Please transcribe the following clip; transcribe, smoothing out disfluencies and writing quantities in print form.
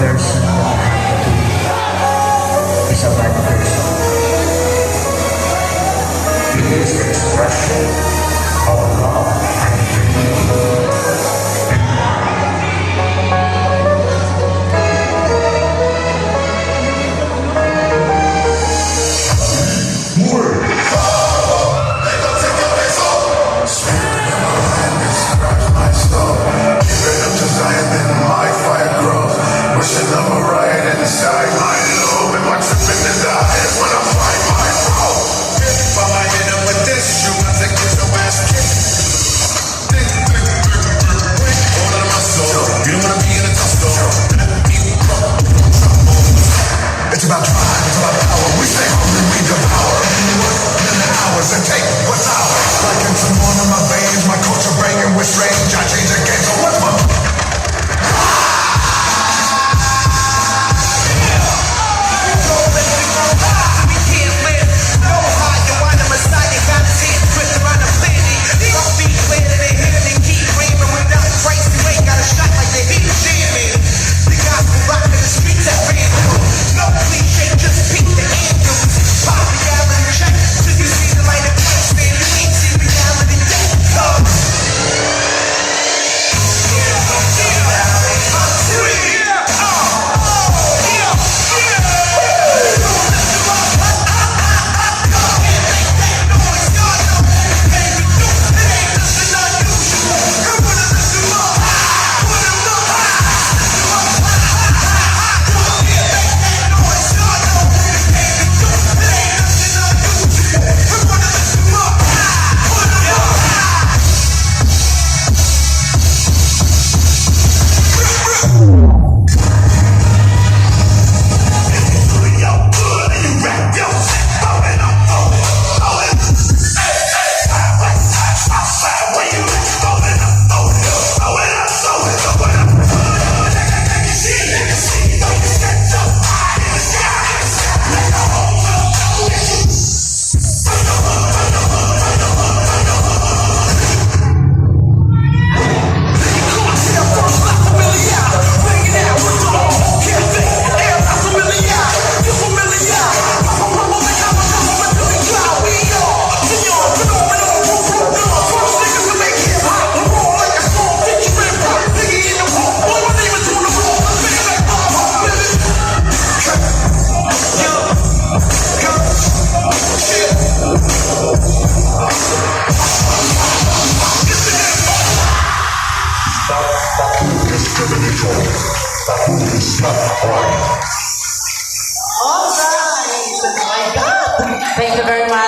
person that happens to be is a bad person. It is the expression of love and unity. It's about drive, it's about power. We stay hungry, we devour. Work in the hours and take what's ours. Like in some one of my veins, my culture banging with strange. I change the game, so what's my Thank you very much.